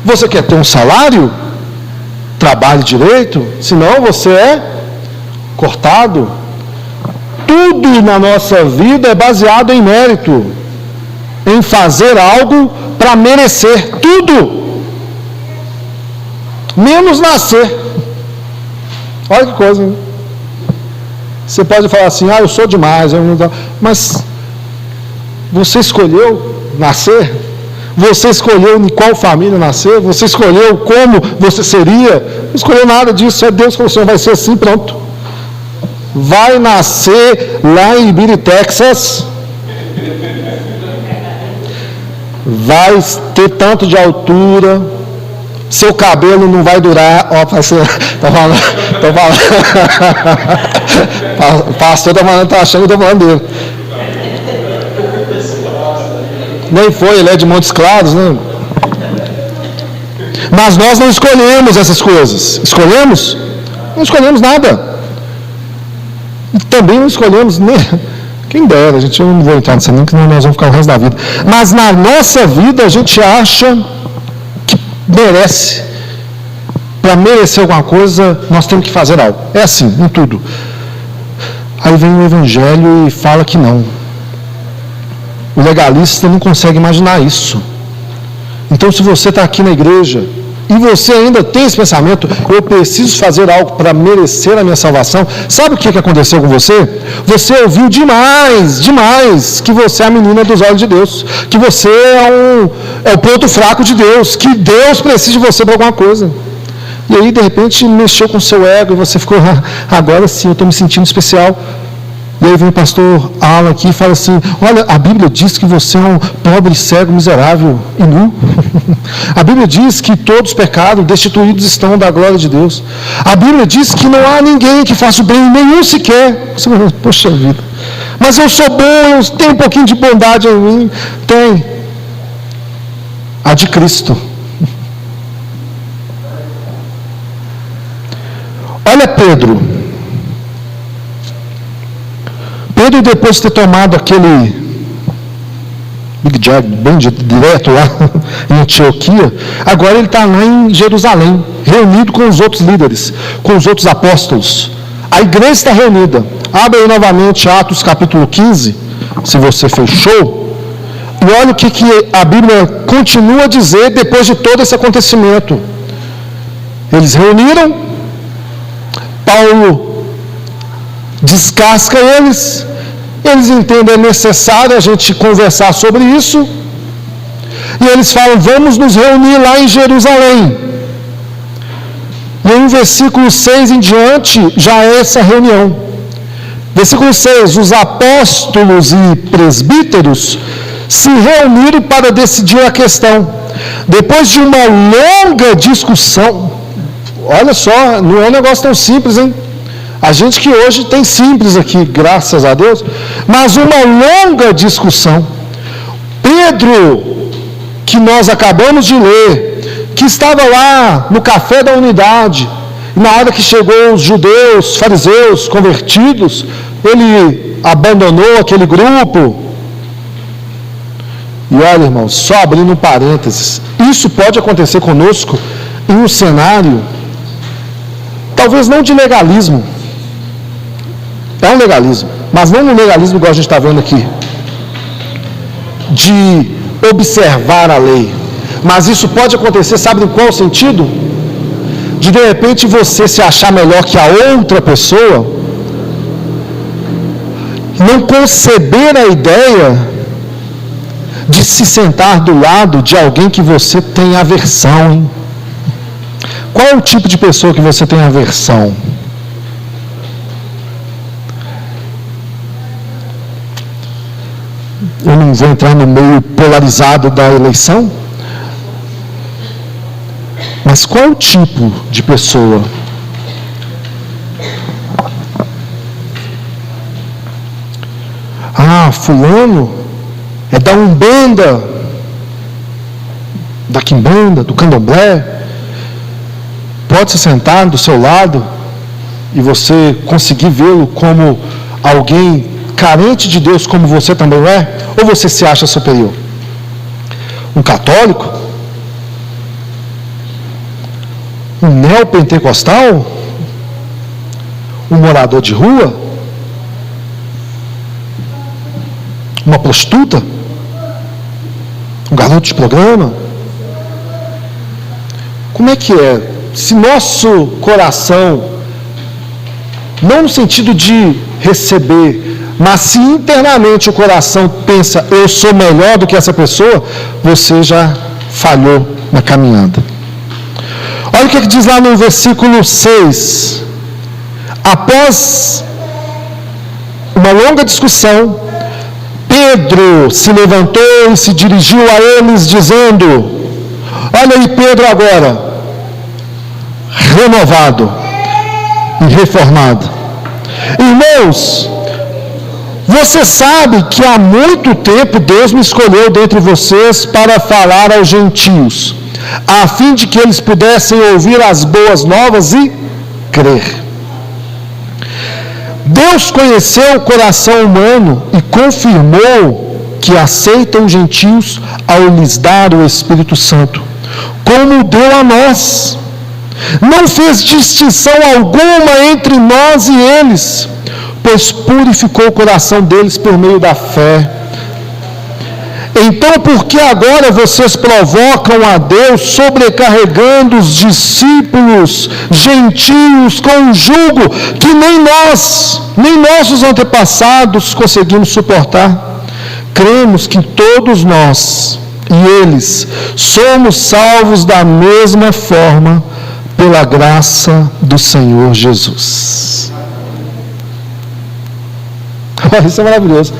Você quer ter um salário? Trabalhe direito, senão você é cortado. Tudo na nossa vida é baseado em mérito, em fazer algo para merecer. Tudo. Menos nascer. Olha que coisa, hein? Você pode falar assim, eu sou demais, mas você escolheu nascer? Você escolheu em qual família nascer? Você escolheu como você seria? Não escolheu nada disso, é Deus que falou assim, vai ser assim, pronto. vai nascer lá em Ibiri, Texas, vai ter tanto de altura, seu cabelo não vai durar. Ó, pastor, tá falando. Pastor tá falando, tá achando que eu tô falando dele. Nem foi, ele é de Montes Claros, né? Mas nós não escolhemos essas coisas. Escolhemos? Não escolhemos nada. E também não escolhemos nem. Quem dera, gente, eu não vou entrar nisso nem, que nós vamos ficar o resto da vida. Mas na nossa vida a gente acha que merece. Para merecer alguma coisa, nós temos que fazer algo. É assim, em tudo. Aí vem o Evangelho e fala que não. O legalista não consegue imaginar isso. Então, se você está aqui na igreja e você ainda tem esse pensamento, eu preciso fazer algo para merecer a minha salvação, sabe o que aconteceu com você? Você ouviu demais que você é a menina dos olhos de Deus, que você é o ponto fraco de Deus, que Deus precisa de você para alguma coisa. E aí, de repente, mexeu com o seu ego e você ficou, agora sim, eu estou me sentindo especial. E aí vem o pastor Alan aqui e fala assim, olha, a Bíblia diz que você é um pobre, cego, miserável e nu. A Bíblia diz que todos pecados, destituídos estão da glória de Deus. A Bíblia diz que não há ninguém que faça o bem, nenhum sequer. Você vai, poxa vida, mas eu sou bom, eu tenho um pouquinho de bondade em mim. Tem. A de Cristo. Olha Pedro, depois de ter tomado aquele Big Jab bem direto lá em Antioquia, agora ele está lá em Jerusalém, reunido com os outros líderes, com os outros apóstolos. A igreja está reunida. Abre aí novamente Atos capítulo 15, se você fechou, e olha o que a Bíblia continua a dizer depois de todo esse acontecimento. Eles reuniram, Paulo descasca eles entendem é necessário a gente conversar sobre isso, e eles falam, vamos nos reunir lá em Jerusalém. E em versículo 6 em diante, já é essa reunião. Versículo 6, os apóstolos e presbíteros se reuniram para decidir a questão. Depois de uma longa discussão, olha só, não é um negócio tão simples, hein? A gente que hoje tem simples aqui, graças a Deus, mas uma longa discussão. Pedro, que nós acabamos de ler, que estava lá no café da unidade, e na hora que chegou os judeus, fariseus, convertidos, ele abandonou aquele grupo. E olha, irmãos, só abrindo um parênteses, isso pode acontecer conosco em um cenário, talvez não de legalismo, é um legalismo, mas não um legalismo igual a gente está vendo aqui, de observar a lei, mas isso pode acontecer, sabe em qual sentido? De repente você se achar melhor que a outra pessoa, não conceber a ideia de se sentar do lado de alguém que você tem aversão, hein? Qual é o tipo de pessoa que você tem aversão? Eu não vou entrar no meio polarizado da eleição, mas qual é o tipo de pessoa? Fulano é da Umbanda, da Quimbanda, do Candomblé. Pode se sentar do seu lado e você conseguir vê-lo como alguém carente de Deus, como você também é? Ou você se acha superior? Um católico? Um neopentecostal? Um morador de rua? Uma prostituta? Um garoto de programa? Como é que é? Se nosso coração, não no sentido de receber, mas se internamente o coração pensa, eu sou melhor do que essa pessoa, você já falhou na caminhada. Olha o que diz lá no versículo 6. Após uma longa discussão, Pedro se levantou e se dirigiu a eles dizendo: olha aí Pedro agora, renovado e reformado. Irmãos, você sabe que há muito tempo Deus me escolheu dentre vocês para falar aos gentios, a fim de que eles pudessem ouvir as boas novas e crer. Deus conheceu o coração humano e confirmou que aceita os gentios ao lhes dar o Espírito Santo, como deu a nós. Não fez distinção alguma entre nós e eles, pois purificou o coração deles por meio da fé. Então, por que agora vocês provocam a Deus, sobrecarregando os discípulos gentios com um jugo que nem nossos antepassados conseguimos suportar? Cremos que todos nós e eles somos salvos da mesma forma pela graça do Senhor Jesus. Isso é maravilhoso.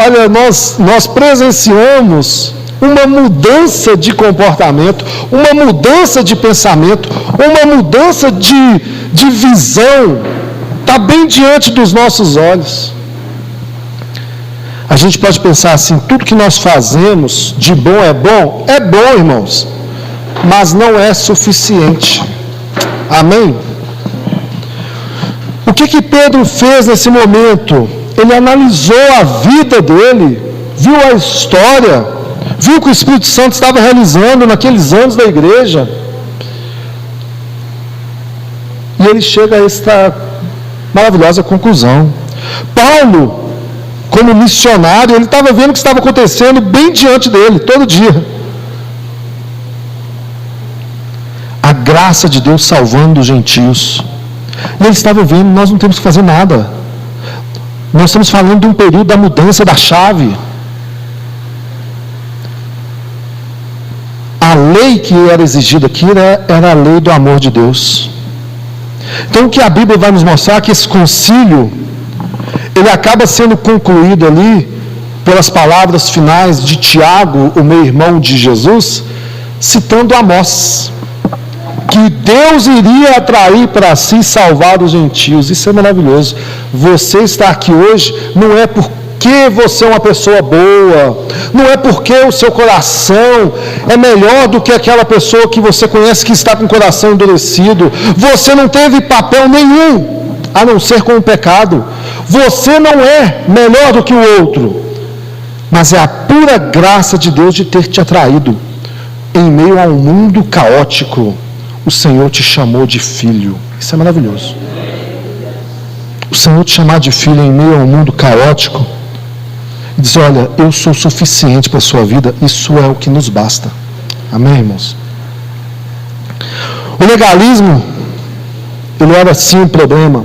Olha, nós presenciamos uma mudança de comportamento, uma mudança de pensamento, uma mudança de visão, está bem diante dos nossos olhos. A gente pode pensar assim: tudo que nós fazemos de bom, irmãos, mas não é suficiente. Amém? O que Pedro fez nesse momento? Ele analisou a vida dele, viu a história, viu o que o Espírito Santo estava realizando naqueles anos da igreja. E ele chega a esta maravilhosa conclusão. Paulo, como missionário, ele estava vendo o que estava acontecendo bem diante dele, todo dia. A graça de Deus salvando os gentios. E ele estava vendo: nós não temos que fazer nada. Nós estamos falando de um período da mudança da chave. A lei que era exigida aqui era a lei do amor de Deus. Então, o que a Bíblia vai nos mostrar é que esse concílio, ele acaba sendo concluído ali pelas palavras finais de Tiago, o meio-irmão de Jesus, citando Amós, que Deus iria atrair para si e salvar os gentios. Isso é maravilhoso. Você está aqui hoje não é porque você é uma pessoa boa, não é porque o seu coração é melhor do que aquela pessoa que você conhece que está com o coração endurecido. Você não teve papel nenhum a não ser com o pecado. Você não é melhor do que o outro, mas é a pura graça de Deus de ter te atraído. Em meio a um mundo caótico, o Senhor te chamou de filho. Isso é maravilhoso. O Senhor te chamar de filho em meio a um mundo caótico e dizer: olha, eu sou suficiente para a sua vida. Isso é o que nos basta. Amém, irmãos? O legalismo, ele era sim um problema,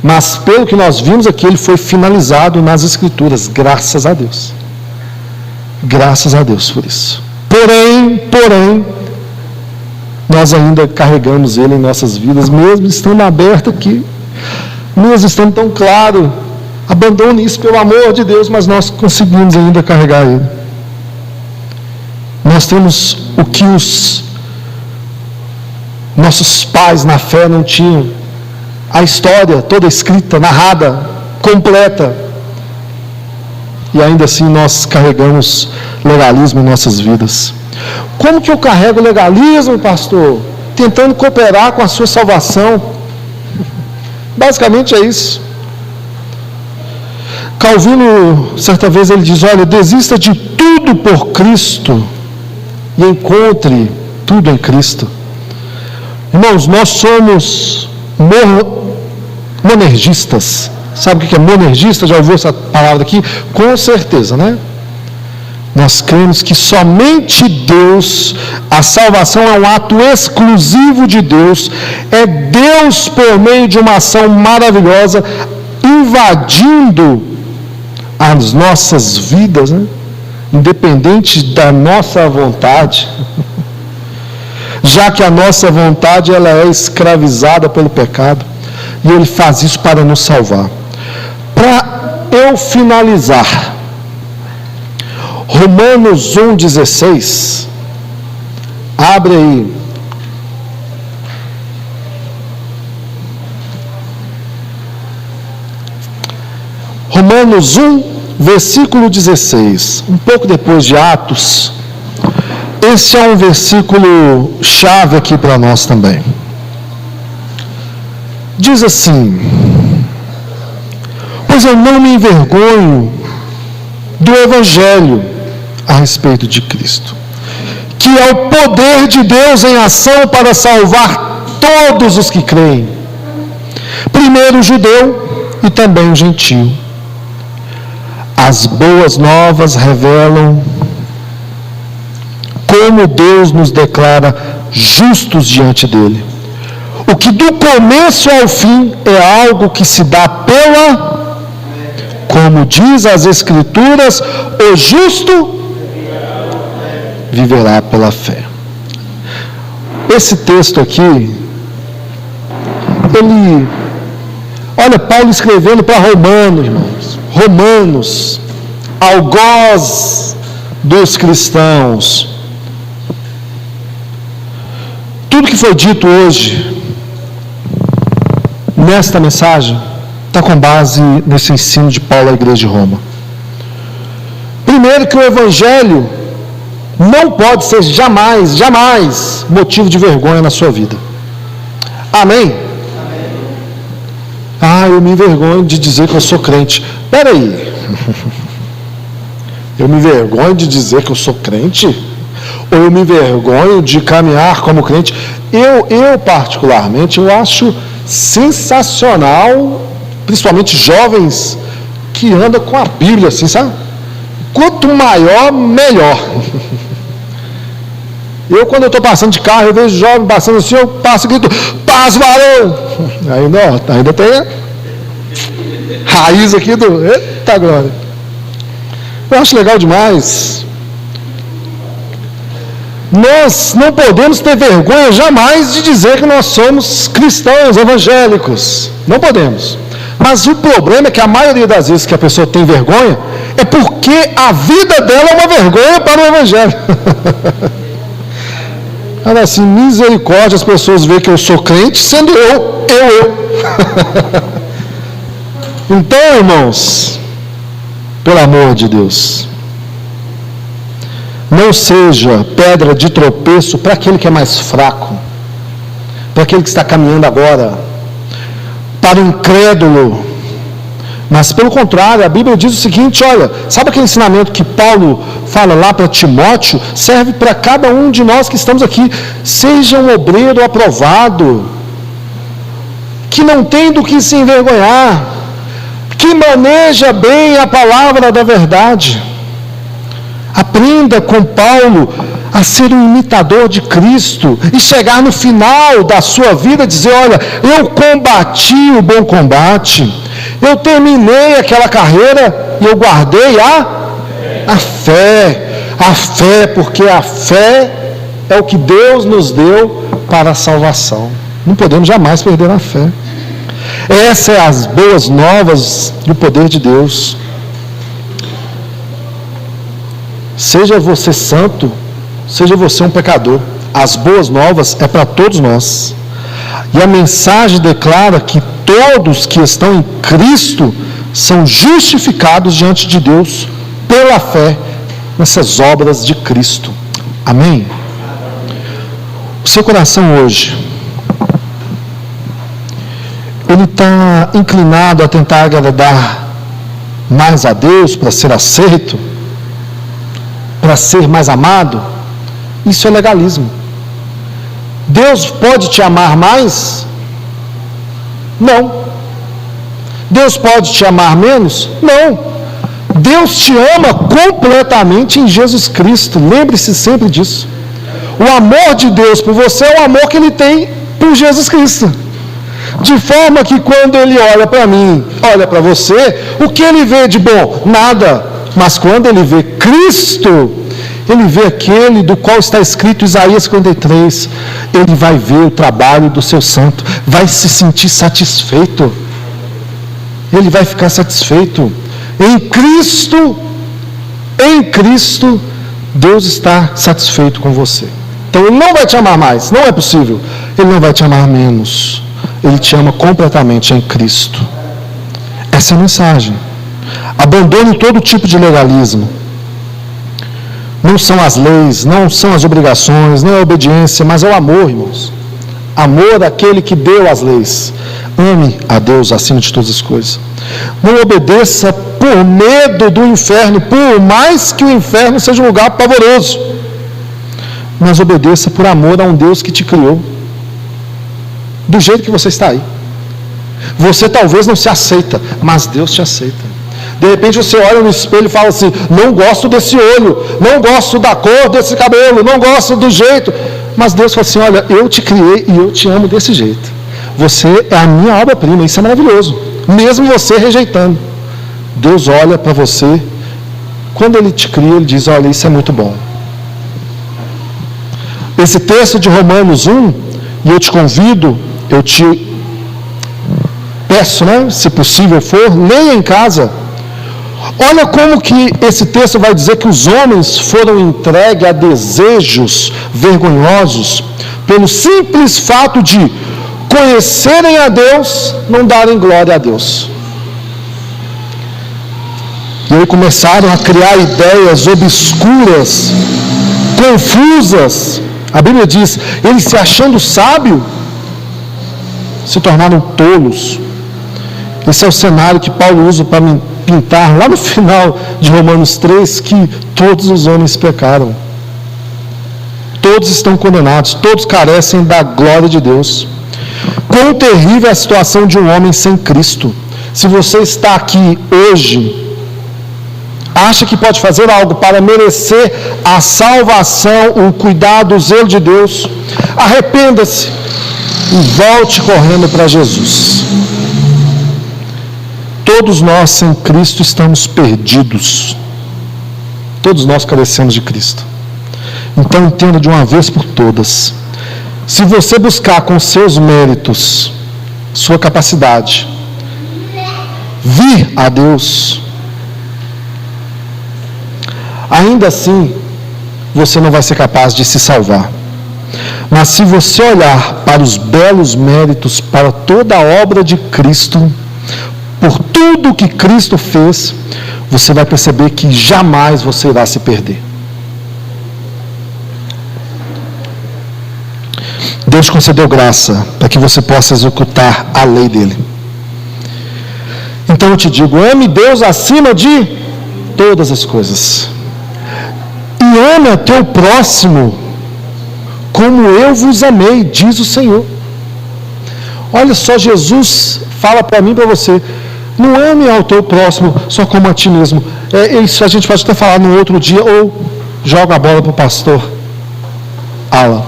mas pelo que nós vimos aqui, ele foi finalizado nas Escrituras. Graças a Deus. Graças a Deus por isso. Porém, nós ainda carregamos ele em nossas vidas, mesmo estando aberto aqui, mesmo estando tão claro. Abandone isso pelo amor de Deus, mas nós conseguimos ainda carregar ele. Nós temos o que os nossos pais na fé não tinham: a história toda escrita, narrada, completa. E ainda assim nós carregamos legalismo em nossas vidas. Como que eu carrego legalismo, pastor? Tentando cooperar com a sua salvação. Basicamente é isso. Calvino, certa vez, ele diz: olha, desista de tudo por Cristo e encontre tudo em Cristo. Irmãos, nós somos monergistas. Sabe o que é monergista? Já ouviu essa palavra aqui? Com certeza, né? Nós cremos que somente Deus, a salvação é um ato exclusivo de Deus, é Deus por meio de uma ação maravilhosa, invadindo as nossas vidas, né? Independente da nossa vontade, já que a nossa vontade ela é escravizada pelo pecado, e Ele faz isso para nos salvar. Para eu finalizar, Romanos 1,16, abre aí. Romanos 1, versículo 16, um pouco depois de Atos. Esse é um versículo chave aqui para nós também. Diz assim: pois eu não me envergonho do Evangelho a respeito de Cristo, que é o poder de Deus em ação para salvar todos os que creem, primeiro o judeu e também o gentio. As boas novas revelam como Deus nos declara justos diante dele. O que do começo ao fim é algo que se dá pela, como diz as Escrituras, o justo viverá pela fé. Esse texto aqui, olha Paulo escrevendo para Romanos, irmãos. Romanos, algoz dos cristãos. Tudo que foi dito hoje, nesta mensagem, está com base nesse ensino de Paulo à igreja de Roma. Primeiro, que o Evangelho não pode ser jamais motivo de vergonha na sua vida. Amém? Eu me envergonho de dizer que eu sou crente. Espera aí. Eu me envergonho de dizer que eu sou crente? Ou eu me envergonho de caminhar como crente? Eu particularmente, eu acho sensacional, principalmente jovens que andam com a Bíblia, assim, sabe? Quanto maior, melhor. Quando eu estou passando de carro, eu vejo jovem passando assim, eu passo e grito: paz, varão! Ainda tem a raiz aqui do... Eita glória! Eu acho legal demais. Nós não podemos ter vergonha jamais de dizer que nós somos cristãos evangélicos. Não podemos. Mas o problema é que a maioria das vezes que a pessoa tem vergonha é porque a vida dela é uma vergonha para o evangelho. Olha assim, misericórdia, as pessoas veem que eu sou crente, sendo eu. Então, irmãos, pelo amor de Deus, não seja pedra de tropeço para aquele que é mais fraco, para aquele que está caminhando agora, para o incrédulo. Mas pelo contrário, a Bíblia diz o seguinte, olha, sabe aquele ensinamento que Paulo fala lá para Timóteo? Serve para cada um de nós que estamos aqui. Seja um obreiro aprovado, que não tem do que se envergonhar, que maneja bem a palavra da verdade. Aprenda com Paulo a ser um imitador de Cristo e chegar no final da sua vida e dizer: olha, eu combati o bom combate, eu terminei aquela carreira e eu guardei a fé, porque a fé é o que Deus nos deu para a salvação. Não podemos jamais perder a fé. Essas são as boas novas do poder de Deus. Seja você santo, seja você um pecador, as boas novas é para todos nós. E a mensagem declara que todos que estão em Cristo são justificados diante de Deus pela fé nessas obras de Cristo. Amém? O seu coração hoje, ele está inclinado a tentar agradar mais a Deus para ser aceito, para ser mais amado? Isso é legalismo. Deus pode te amar mais? Não. Deus pode te amar menos? Não. Deus te ama completamente em Jesus Cristo. Lembre-se sempre disso. O amor de Deus por você é o amor que Ele tem por Jesus Cristo. De forma que quando Ele olha para mim, olha para você, o que Ele vê de bom? Nada. Mas quando Ele vê Cristo, Ele vê aquele do qual está escrito Isaías 53, Ele vai ver o trabalho do seu santo, vai se sentir satisfeito, Ele vai ficar satisfeito. Em Cristo, Deus está satisfeito com você. Então Ele não vai te amar mais, não é possível. Ele não vai te amar menos. Ele te ama completamente em Cristo. Essa é a mensagem. Abandone todo tipo de legalismo. Não são as leis, não são as obrigações, não é a obediência, mas é o amor, irmãos. Amor daquele que deu as leis. Ame a Deus acima de todas as coisas. Não obedeça por medo do inferno, por mais que o inferno seja um lugar pavoroso. Mas obedeça por amor a um Deus que te criou. Do jeito que você está aí. Você talvez não se aceita, mas Deus te aceita. De repente você olha no espelho e fala assim: não gosto desse olho, não gosto da cor desse cabelo, não gosto do jeito. Mas Deus fala assim: olha, eu te criei e eu te amo desse jeito. Você é a minha obra-prima, isso é maravilhoso. Mesmo você rejeitando, Deus olha para você. Quando Ele te cria, Ele diz: olha, isso é muito bom. Esse texto de Romanos 1, e eu te convido, eu te peço, se possível for, leia em casa. Olha como que esse texto vai dizer que os homens foram entregues a desejos vergonhosos pelo simples fato de conhecerem a Deus, não darem glória a Deus. E aí começaram a criar ideias obscuras, confusas. A Bíblia diz, eles se achando sábio, se tornaram tolos. Esse é o cenário que Paulo usa para pintar lá no final de Romanos 3, que todos os homens pecaram. Todos estão condenados, todos carecem da glória de Deus. Quão terrível é a situação de um homem sem Cristo. Se você está aqui hoje, acha que pode fazer algo para merecer a salvação, o cuidado, o zelo de Deus, arrependa-se e volte correndo para Jesus. Todos nós sem Cristo estamos perdidos. Todos nós carecemos de Cristo. Então entenda de uma vez por todas. Se você buscar com seus méritos, sua capacidade, vir a Deus, ainda assim, você não vai ser capaz de se salvar. Mas se você olhar para os belos méritos, para toda a obra de Cristo, por tudo que Cristo fez, você vai perceber que jamais você irá se perder. Deus concedeu graça para que você possa executar a lei dele. Então eu te digo, ame Deus acima de todas as coisas. E ame a teu próximo como eu vos amei, diz o Senhor. Olha só, Jesus fala para mim e para você: não ame ao teu próximo só como a ti mesmo. Isso a gente pode até falar no outro dia, ou joga a bola para o pastor Alan.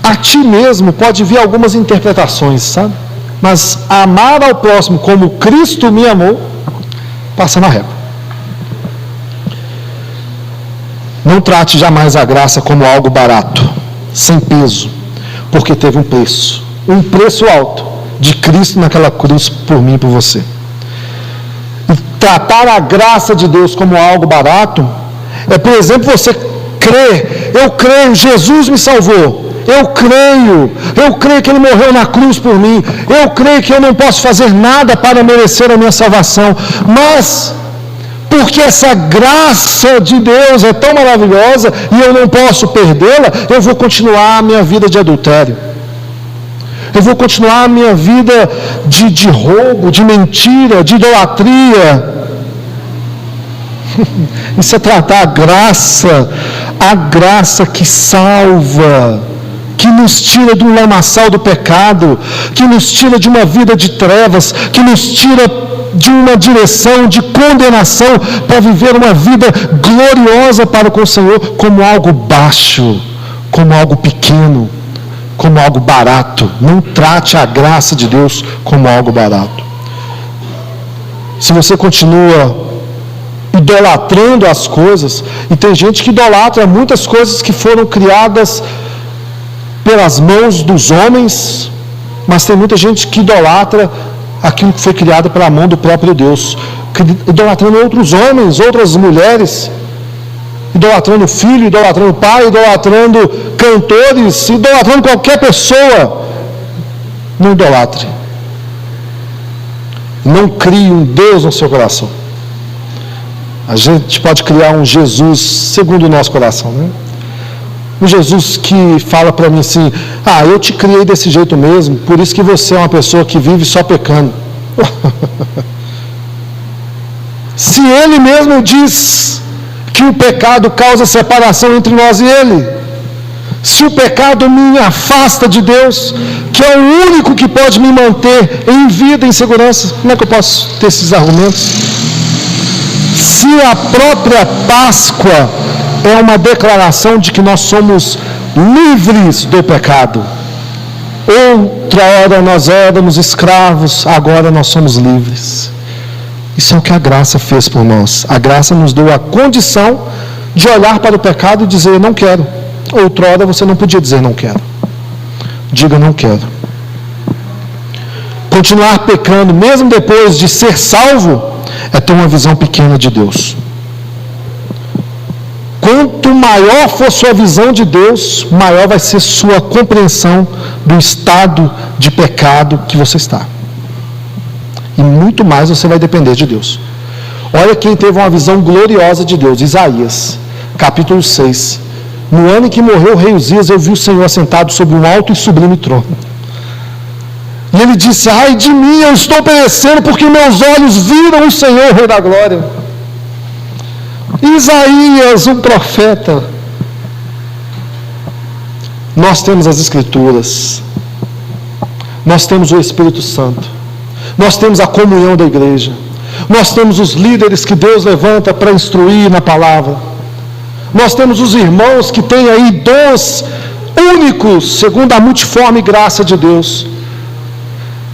A ti mesmo pode vir algumas interpretações, sabe? Mas amar ao próximo como Cristo me amou, passa na régua. Não trate jamais a graça como algo barato, sem peso, porque teve um preço alto de Cristo naquela cruz por mim e por você. E tratar a graça de Deus como algo barato é, por exemplo, você crer: eu creio, Jesus me salvou. Eu creio que Ele morreu na cruz por mim. Eu creio que eu não posso fazer nada para merecer a minha salvação. Mas, porque essa graça de Deus é tão maravilhosa e eu não posso perdê-la, eu vou continuar a minha vida de adultério. Eu vou continuar a minha vida de roubo, de mentira, de idolatria. Isso é tratar a graça que salva, que nos tira do lamaçal do pecado, que nos tira de uma vida de trevas, que nos tira de uma direção de condenação, para viver uma vida gloriosa para com o Senhor, como algo baixo, como algo pequeno, como algo barato. Não trate a graça de Deus como algo barato. Se você continua idolatrando as coisas, e tem gente que idolatra muitas coisas que foram criadas pelas mãos dos homens, mas tem muita gente que idolatra aquilo que foi criado pela mão do próprio Deus. idolatrando outros homens, outras mulheres, idolatrando filho, idolatrando pai, idolatrando cantores, idolatrando qualquer pessoa. Não idolatre. Não crie um Deus no seu coração. A gente pode criar um Jesus segundo o nosso coração, né? Um Jesus que fala para mim assim: eu te criei desse jeito mesmo, por isso que você é uma pessoa que vive só pecando. Se Ele mesmo diz que o pecado causa separação entre nós e Ele, se o pecado me afasta de Deus, que é o único que pode me manter em vida, em segurança, como é que eu posso ter esses argumentos? Se a própria Páscoa é uma declaração de que nós somos livres do pecado. Outra hora nós éramos escravos, agora nós somos livres. Isso é o que a graça fez por nós. A graça nos deu a condição de olhar para o pecado e dizer: não quero. Outrora você não podia dizer: não quero. Diga: não quero. Continuar pecando, mesmo depois de ser salvo, é ter uma visão pequena de Deus. Quanto maior for sua visão de Deus, maior vai ser sua compreensão do estado de pecado que você está. E muito mais você vai depender de Deus. Olha quem teve uma visão gloriosa de Deus: Isaías, capítulo 6. No ano em que morreu o rei Uzias, eu vi o Senhor assentado sobre um alto e sublime trono. E ele disse: ai de mim, eu estou perecendo, porque meus olhos viram o Senhor, o Rei da Glória. Isaías, um profeta. Nós temos as Escrituras, nós temos o Espírito Santo, nós temos a comunhão da igreja, nós temos os líderes que Deus levanta para instruir na palavra, nós temos os irmãos que têm aí dons únicos, segundo a multiforme graça de Deus.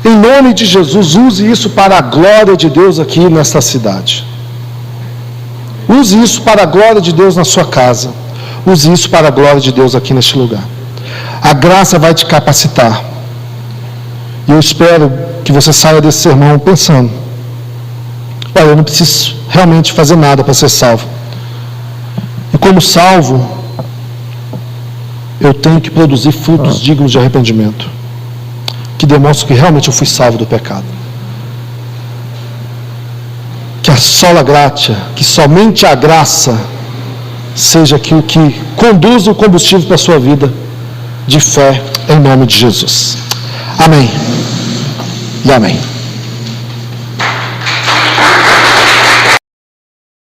Em nome de Jesus, use isso para a glória de Deus aqui nesta cidade. Use isso para a glória de Deus na sua casa. Use isso para a glória de Deus aqui neste lugar. A graça vai te capacitar. E eu espero que você saia desse sermão pensando: olha, eu não preciso realmente fazer nada para ser salvo. E como salvo, eu tenho que produzir frutos dignos de arrependimento, que demonstram que realmente eu fui salvo do pecado. Que a sola gratia, que somente a graça seja aquilo que conduz o combustível para a sua vida de fé, em nome de Jesus. Amém e amém.